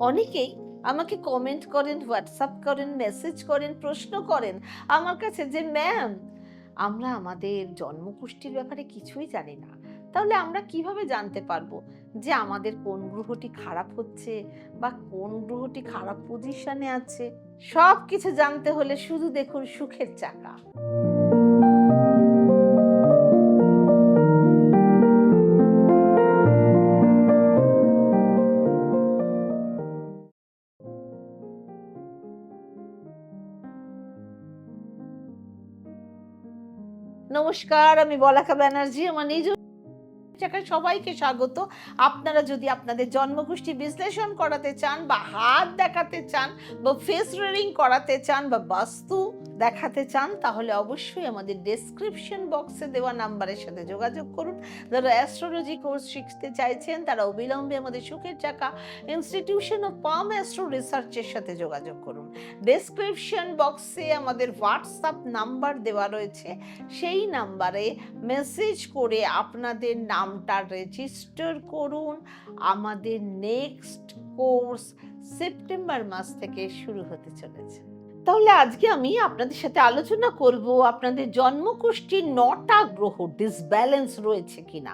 অনেকেই আমাকে কমেন্ট করেন, হোয়াটসঅ্যাপ করেন, মেসেজ করেন, প্রশ্ন করেন আমার কাছে যে ম্যাম, আমরা আমাদের জন্মকুষ্ঠির ব্যাপারে কিছুই জানি না। তাহলে আমরা কিভাবে জানতে পারবো যে আমাদের কোন গ্রহটি খারাপ হচ্ছে বা কোন গ্রহটি খারাপ পজিশনে আছে? সবকিছু জানতে হলে শুধু দেখুন সুখের চাকা। নমস্কার, আমি বলাকা ব্যানার্জি। আমার নিজ জায়গায় সবাইকে স্বাগত। আপনারা যদি আপনাদের জন্মকুষ্ঠি বিশ্লেষণ করাতে চান বা হাত দেখাতে চান বা ফেস রিডিং করাতে চান বা বাস্তু দেখাতে চান, তাহলে অবশ্যই আমাদের ডেসক্রিপশন বক্সে দেওয়া নাম্বারের সাথে যোগাযোগ করুন। যারা অ্যাস্ট্রোলজি কোর্স শিখতে চাইছেন তারা অবিলম্বে আমাদের সুখের চাকা ইনস্টিটিউশন অফ পাম অ্যাস্ট্রো রিসার্চের সাথে যোগাযোগ করুন। ডেসক্রিপশন বক্সে আমাদের হোয়াটসঅ্যাপ নাম্বার দেওয়া রয়েছে, সেই নাম্বারে মেসেজ করে আপনাদের নামটা রেজিস্টার করুন। আমাদের নেক্সট কোর্স সেপ্টেম্বর মাস থেকে শুরু হতে চলেছে। তাহলে আজকে আমি আপনাদের সাথে আলোচনা করব আপনাদের জন্মকুষ্ঠির ৯টা গ্রহ ডিসব্যালেন্স রয়েছে কিনা,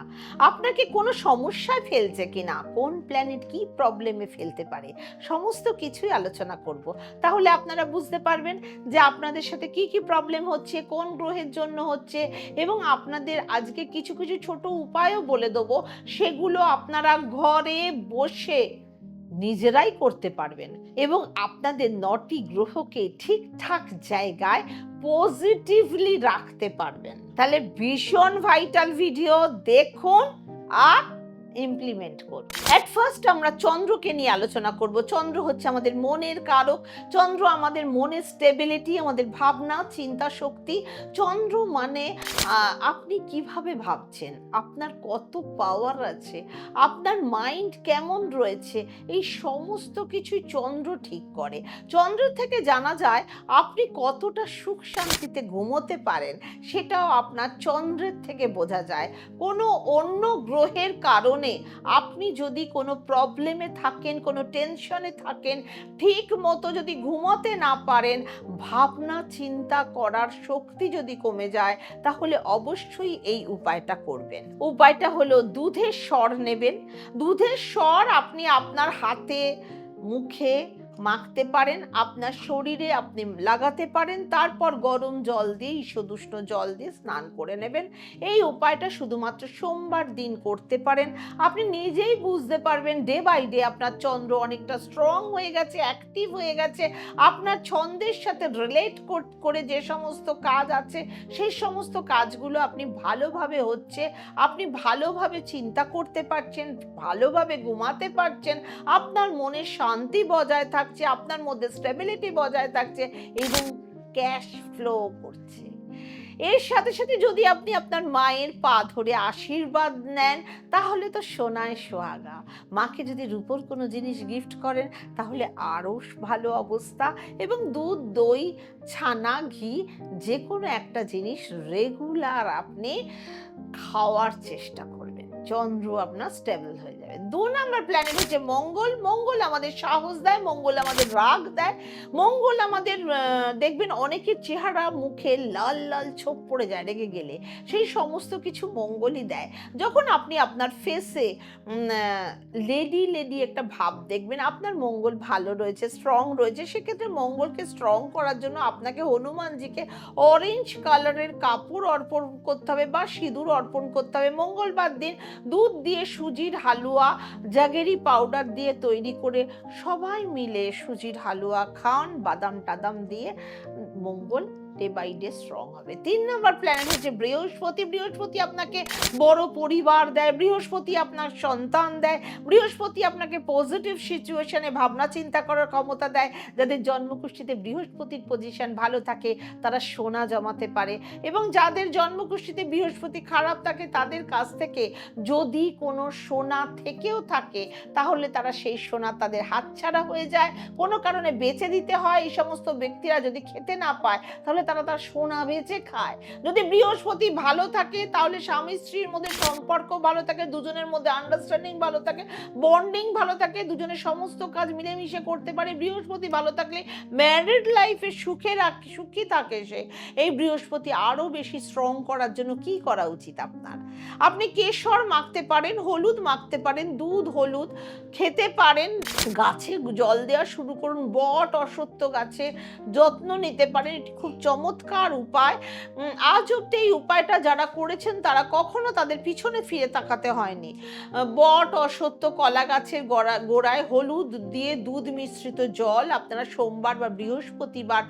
আপনাকে কোনো সমস্যায় ফেলছে কিনা, কোন প্ল্যানেট কি প্রবলেমে ফেলতে পারে, সমস্ত কিছুই আলোচনা করব। তাহলে আপনারা বুঝতে পারবেন যে আপনাদের সাথে কি কি প্রবলেম হচ্ছে, কোন গ্রহের জন্য হচ্ছে, এবং আপনাদের আজকে কিছু কিছু ছোট উপায়ও বলে দেবো, সেগুলো আপনারা ঘরে বসে নিজেরাই করতে পারবেন এবং আপনাদের ৯টি গ্রহকে ঠিকঠাক জায়গায় পজিটিভলি রাখতে পারবেন। তাহলে ভীষণ ভাইটাল ভিডিও দেখুন আর ইমপ্লিমেন্ট করুন। এট ফার্স্ট আমরা চন্দ্রকে নিয়ে আলোচনা করব। চন্দ্র হচ্ছে আমাদের মনের কারক। চন্দ্র আমাদের মনের স্টেবিলিটি, আমাদের ভাবনা চিন্তা শক্তি। চন্দ্র মানে আপনি কিভাবে ভাবছেন, আপনার কত পাওয়ার আছে, আপনার মাইন্ড কেমন রয়েছে, এই সমস্ত কিছুই চন্দ্র ঠিক করে। চন্দ্র থেকে জানা যায় আপনি কতটা সুখ শান্তিতে ঘুমোতে পারেন, সেটাও আপনার চন্দ্রের থেকে বোঝা যায়। কোনো অন্য গ্রহের কারণে আপনি যদি কোনো প্রবলেমে থাকেন, কোনো টেনশনে থাকেন, ঠিক মতো যদি ঘুমোতে না পারেন, ভাবনা চিন্তা করার শক্তি যদি কমে যায়, তাহলে অবশ্যই এই উপায়টা করবেন। উপায়টা হলো দুধের স্বর নেবেন। দুধের স্বর আপনি আপনার হাতে, মুখে মাখতে পারেন, আপনার শরীরে আপনি লাগাতে পারেন, তারপর গরম জল দিয়ে, ঈষদুষ্ণ জল দিয়ে স্নান করে নেবেন। এই উপায়টা শুধুমাত্র সোমবার দিন করতে পারেন। আপনি নিজেই বুঝতে পারবেন ডে বাই ডে আপনার চন্দ্র অনেকটা স্ট্রং হয়ে গেছে, অ্যাক্টিভ হয়ে গেছে। আপনার ছন্দের সাথে রিলেট করে যে সমস্ত কাজ আছে, সেই সমস্ত কাজগুলো আপনি ভালোভাবে হচ্ছে, আপনি ভালোভাবে চিন্তা করতে পারছেন, ভালোভাবে ঘুমাতে পারছেন, আপনার মনে শান্তি বজায় থাকছে, আপনার মধ্যে স্টেবিলিটি বজায় থাকছে এবং ক্যাশ ফ্লো করছে। এর সাথে সাথে যদি আপনি আপনার মায়ের পা ধরে আশীর্বাদ নেন, তাহলে তো সোনায় সোহাগা। মাকে যদি রূপোর কোনো জিনিস গিফট করেন, তাহলে আরও ভালো অবস্থা। এবং দুধ, দই, ছানা, ঘি, যে কোনো একটা জিনিস রেগুলার আপনি খাওয়ার চেষ্টা করবেন। চন্দ্র আপনার স্টেবল হয়ে যাবে। ২ নাম্বার প্ল্যানেট হচ্ছে মঙ্গল। মঙ্গল আমাদের সাহস দেয়, মঙ্গল আমাদের রাগ দেয়, মঙ্গল আমাদের দেখবেন অনেকের চেহারা মুখে লাল লাল ছোপ পড়ে যায় রেগে গেলে, সেই সমস্ত কিছু মঙ্গলই দেয়। যখন আপনি আপনার ফেসে লেডি লেডি একটা ভাব দেখবেন, আপনার মঙ্গল ভালো রয়েছে, স্ট্রং রয়েছে। সেক্ষেত্রে মঙ্গলকে স্ট্রং করার জন্য আপনাকে হনুমানজিকে অরেঞ্জ কালারের কাপড় অর্পণ করতে হবে বা সিঁদুর অর্পণ করতে হবে। মঙ্গলবার দিন দুধ দিয়ে সুজির হালুয়া, জাগেরি পাউডার দিয়ে তৈরি করে সবাই মিলে সুজির হালুয়া খান, বাদাম টাদাম দিয়ে। মঙ্গল ডে বাই ডে স্ট্রং হবে। ৩ নম্বর প্ল্যানেট হচ্ছে বৃহস্পতি। বৃহস্পতি আপনাকে বড় পরিবার দেয়, বৃহস্পতি আপনার সন্তান দেয়, বৃহস্পতি আপনাকে পজিটিভ সিচুয়েশনে ভাবনা চিন্তা করার ক্ষমতা দেয়। যাদের জন্মকুষ্ঠিতে বৃহস্পতির পজিশন ভালো থাকে তারা সোনা জমাতে পারে, এবং যাদের জন্মকুষ্ঠিতে বৃহস্পতি খারাপ থাকে তাদের কাছ থেকে যদি কোনো সোনা থেকেও থাকে, তাহলে তারা সেই সোনা তাদের হাতছাড়া হয়ে যায়, কোনো কারণে বেচে দিতে হয়। এই সমস্ত ব্যক্তিরা যদি খেতে না পায়, তাহলে তারা তার সোনা বেচে খায়। যদি বৃহস্পতি ভালো থাকে তাহলে স্বামী স্ত্রীর মধ্যে সম্পর্ক ভালো থাকে, দুজনের মধ্যে আন্ডারস্ট্যান্ডিং ভালো থাকে, বন্ডিং ভালো থাকে, দুজনের সমস্ত কাজ মিলেমিশে করতে পারে। বৃহস্পতি ভালো থাকলে ম্যারিড লাইফে সুখী থাকে সে। এই বৃহস্পতি আরো বেশি স্ট্রং করার জন্য কি করা উচিত আপনার? আপনি কেশর মাখতে পারেন, হলুদ মাখতে পারেন, দুধ হলুদ খেতে পারেন, গাছে জল দেওয়া শুরু করুন, বট অশ্বত্থ গাছে যত্ন নিতে পারেন। এটি খুব চমৎকার উপায়। আজ অব্দি এই উপায়টা যারা করেছেন তারা কখনো তাদের পিছনে ফিরে তাকাতে হয়নি। বট অশ্বত্থ কলা গাছের গোড়ায় হলুদ দিয়ে দুধ মিশ্রিত জল আপনারা সোমবার বা বৃহস্পতিবার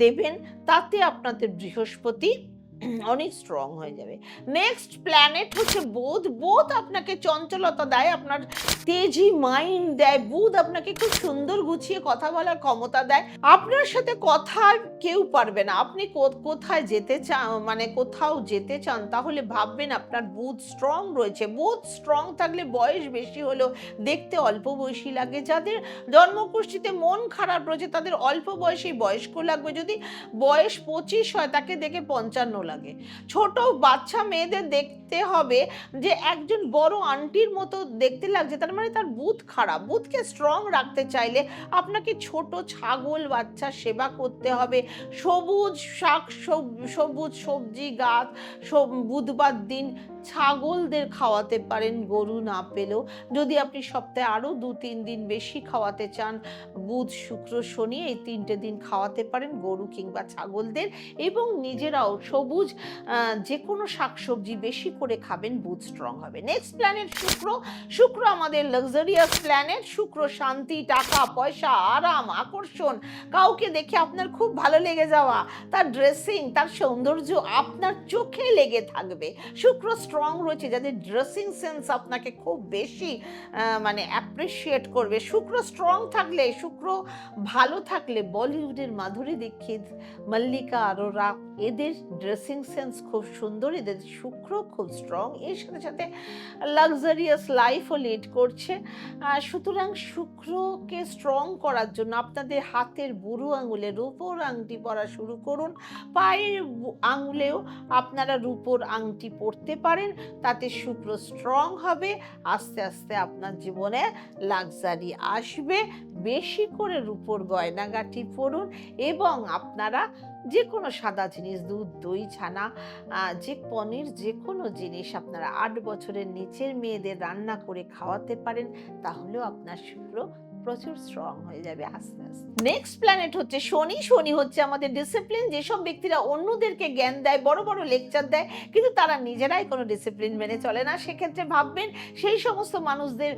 দেবেন, তাতে আপনাদের বৃহস্পতি অনেক স্ট্রং হয়ে যাবে। নেক্সট প্ল্যানেট হচ্ছে বুধ। বুধ আপনাকে চঞ্চলতা দেয়, আপনার তেজি মাইন্ড দেয়। বুধ আপনাকে খুব সুন্দর গুছিয়ে কথা বলার ক্ষমতা দেয়। আপনার সাথে কথা কেউ পারবে না। আপনি কোথায় যেতে চান, মানে কোথাও যেতে চান, তাহলে ভাববেন আপনার বুধ স্ট্রং রয়েছে। বুধ স্ট্রং থাকলে বয়স বেশি হলেও দেখতে অল্প বয়সী লাগে। যাদের জন্মকুষ্ঠিতে মন খারাপ রয়েছে তাদের অল্প বয়সেই বয়স্ক লাগবে। যদি বয়স 25 হয় তাকে দেখে 55 লাগে। ছোট বাচ্চা মেয়েদের দেখতে হবে যে একজন বড় আন্টির মতো দেখতে লাগছে, তার মানে তার বুধ খারাপ। বুধকে স্ট্রং রাখতে চাইলে আপনাকে ছোট ছাগল বাচ্চার সেবা করতে হবে। সবুজ শাক, সবুজ সবজি গাছ বুধবার দিন ছাগলদের খাওয়াতে পারেন, গরু না পেলেও। যদি আপনি সপ্তাহে আরো 2-3 দিন বেশি খাওয়াতে চান, বুধ শুক্র শনি এই 3টে দিন খাওয়াতে পারেন গরু কিংবা ছাগলদের। এবং নিজেরাও সবুজ যে কোনো শাকসবজি বেশি করে খাবেন, বুধ স্ট্রং হবে। নেক্সট প্ল্যানেট শুক্র। শুক্র আমাদের লাক্সারিয়াস প্ল্যানেট। শুক্র শান্তি, টাকা পয়সা, আরাম, আকর্ষণ, কাউকে দেখে আপনার খুব ভালো লেগে যাওয়া, তার ড্রেসিং, তার সৌন্দর্য আপনার চোখে লেগে থাকবে। শুক্র স্ট্রং রয়েছে যাদের ড্রেসিং সেন্স আপনাকে খুব বেশি মানে অ্যাপ্রিসিয়েট করবে। শুক্র স্ট্রং থাকলে, শুক্র ভালো থাকলে বলিউডের মাধুরী দীক্ষিত, মল্লিকা অরোরা, এদের ড্রেসিং সেন্স খুব সুন্দর, এদের শুক্র খুব স্ট্রং। এর সাথে সাথে লাক্সারিয়াস লাইফও লিড করছে। সুতরাং শুক্রকে স্ট্রং করার জন্য আপনাদের হাতের বুড়ো আঙুলে রূপোর আংটি পরা শুরু করুন। পায়ের আঙুলেও আপনারা রূপোর আংটি পরতে পারেন, তাতে শুক্র স্ট্রং হবে। আস্তে আস্তে আপনার জীবনে লাক্সারি আসবে। বেশি করে রূপোর গয়নাগাটি পরুন এবং আপনারা যে কোনো সাদা জিনিস, দুধ, দই, ছানা, যে পনির, যে কোনো জিনিস আপনারা 8 বছরের নিচের মেয়েদের রান্না করে খাওয়াতে পারেন, তাহলেও আপনার শুক্র প্রচুর স্ট্রং হয়ে যাবে আস্তে আস্তে। নেক্সট প্ল্যানেট হচ্ছে শনি। শনি হচ্ছে আমাদের ডিসিপ্লিন। যেসব ব্যক্তিরা অন্যদেরকে জ্ঞান দেয়, বড় বড় লেকচার দেয়, কিন্তু তারা নিজেরাই কোনো ডিসিপ্লিন মেনে চলে না, সেক্ষেত্রে ভাববেন সেই সমস্ত মানুষদের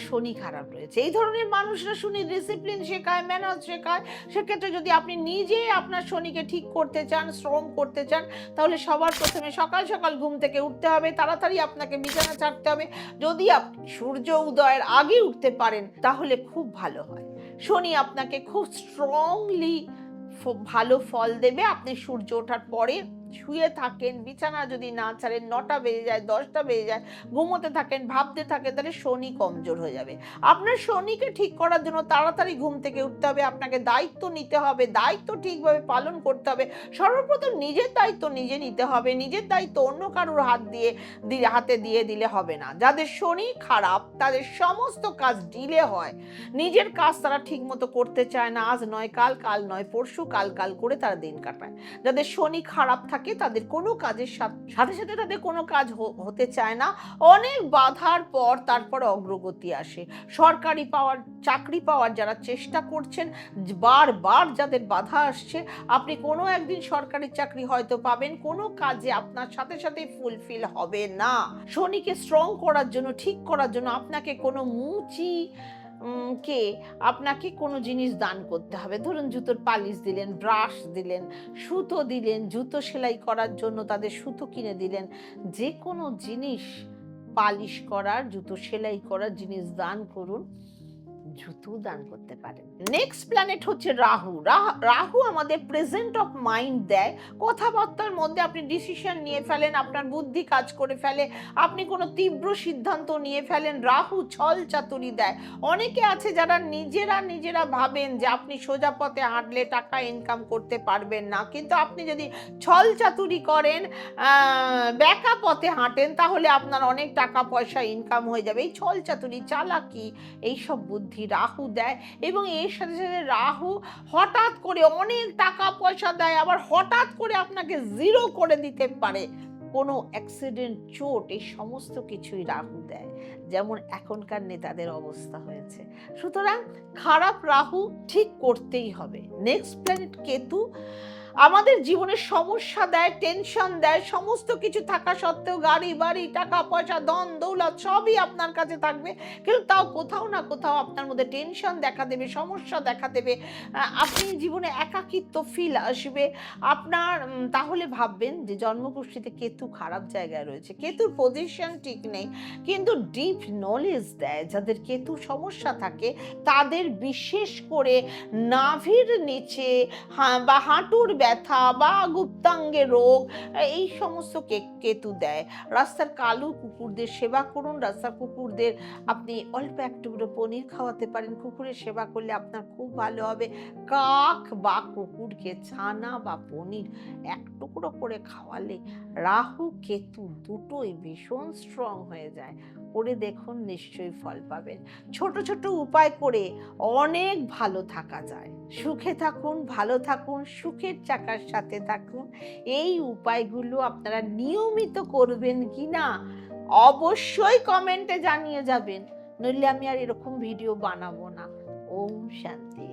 শনি খারাপ রয়েছে। এই ধরনের মানুষরা শনি ডিসিপ্লিন শেখায়, ম্যানার্স শেখায়। সেক্ষেত্রে যদি আপনি নিজে আপনার শনিকে ঠিক করতে চান, শ্রম করতে চান, তাহলে সবার প্রথমে সকাল সকাল ঘুম থেকে উঠতে হবে, তাড়াতাড়ি আপনাকে বিছানা ছাড়তে হবে। যদি আপনি সূর্য উদয়ের আগে উঠতে পারেন তাহলে খুব ভালো হয়। শনি আপনাকে খুব স্ট্রংলি ভালো ফল দেবে। আপনি সূর্য ওঠার পরে শুয়ে থাকেন, বিছানা যদি না ছাড়েন, 9টা বেজে যায়, 10টা বেজে যায়, ঘুমোতে থাকেন, ভাবতে থাকেন, তাহলে শনি কমজোর হয়ে যাবে। আপনার শনিকে ঠিক করার জন্য তাড়াতাড়ি ঘুম থেকে উঠতে হবে, আপনাকে দায়িত্ব নিতে হবে, দায়িত্ব ঠিকভাবে পালন করতে হবে। সর্বপ্রথম নিজের দায়িত্ব নিজে নিতে হবে। নিজের দায়িত্ব অন্য কারোর হাতে দিয়ে দিলে হবে না। যাদের শনি খারাপ তাদের সমস্ত কাজ ডিলে হয়, নিজের কাজ তারা ঠিক মতো করতে চায় না। আজ নয় কাল, কাল নয় পরশু, কাল কাল করে তারা দিন কাটায়। যাদের শনি খারাপ থাকে তাদের কোনো কাজের সাথে সাথে তাদের কোনো কাজ হতে চায় না। অনেক বাধার পর তারপর অগ্রগতি আসে। সরকারি চাকরি পাওয়ার যারা চেষ্টা করছেন, বারবার যাদের বাধা আসছে, আপনি কোনো একদিন সরকারি চাকরি হয়তো পাবেন, কোনো কাজে আপনার সাথে সাথে ফুলফিল হবে না। শনিকে স্ট্রং করার জন্য, ঠিক করার জন্য আপনাকে কোনো আপনাকে কোনো জিনিস দান করতে হবে। ধরুন জুতোর পালিশ দিলেন, ব্রাশ দিলেন, সুতো দিলেন, জুতো সেলাই করার জন্য তাদের সুতো কিনে দিলেন। যে কোনো জিনিস পালিশ করার, জুতো সেলাই করার জিনিস দান করুন। দ্রুত দান করতে পারেন। নেক্সট প্ল্যানেট হচ্ছে রাহু। রাহু আমাদের প্রেজেন্ট অফ মাইন্ড দেয়। কথাবার্তার মধ্যে আপনি ডিসিশন নিয়ে ফেলেন, আপনার বুদ্ধি কাজ করে ফেলে, আপনি কোনো তীব্র সিদ্ধান্ত নিয়ে ফেলেন। রাহু ছল চাতুরি দেয়। অনেকে আছে যারা নিজেরা ভাবেন যে আপনি সোজা পথে হাঁটলে টাকা ইনকাম করতে পারবেন না, কিন্তু আপনি যদি ছল চাতুরি করেন, ব্যাকা পথে হাঁটেন, তাহলে আপনার অনেক টাকা পয়সা ইনকাম হয়ে যাবে। এই ছল চাতুরি, চালাকি, এইসব বুদ্ধি রাহু দেয়। এবং এর সাথে সাথে রাহু হঠাৎ করে অনেক টাকা পয়সা দেয়, আবার হঠাৎ করে আপনাকে জিরো করে দিতে পারে। কোনো অ্যাক্সিডেন্ট, চোট, এই সমস্ত কিছুই রাহু দেয়, যেমন এখনকার নেতাদের অবস্থা হয়েছে। সুতরাং খারাপ রাহু ঠিক করতেই হবে। নেক্সট প্ল্যানেট কেতু আমাদের জীবনে সমস্যা দেয়, টেনশন দেয়। সমস্ত কিছু থাকা সত্ত্বেও, গাড়ি বাড়ি, টাকা পয়সা, ধন দৌলত সবই আপনার কাছে থাকবে, কিন্তু তাও কোথাও না কোথাও আপনার মধ্যে টেনশন দেখা দেবে, সমস্যা দেখা দেবে। আপনি জীবনে একাকিত্ব ফিল আসবে আপনার। তাহলে ভাববেন যে জন্মকুষ্ঠিতে কেতু খারাপ জায়গায় রয়েছে। কেতুর পজিশন ঠিক নেই, কিন্তু ডিপ নলেজ দেয়। যাদের কেতু সমস্যা থাকে তাদের বিশেষ করে নাভির নিচে বা হাঁটুর ব্যথা বা গুপ্তাঙ্গে রোগ, এই সমস্ত কেতু দেয়। রাস্তার কালো কুকুরদের সেবা করুন। রাস্তার কুকুরদের আপনি অল্প একটু পনির খাওয়াতে পারেন। কুকুরের সেবা করলে আপনার খুব ভালো হবে। কাক বা কুকুরকে ছানা বা পনির এক টুকরো করে খাওয়ালে রাহু কেতু দুটোই ভীষণ স্ট্রং হয়ে যায়। করে দেখুন, নিশ্চয়ই ফল পাবেন। ছোট ছোট উপায় করে অনেক ভালো থাকা যায়। সুখে থাকুন, ভালো থাকুন, সুখের চাকার সাথে থাকুন। এই উপায়গুলো আপনারা নিয়মিত করবেন কিনা অবশ্যই কমেন্টে জানিয়ে যাবেন, নইলে আমি আর এরকম ভিডিও বানাবো না। ওম শান্তি।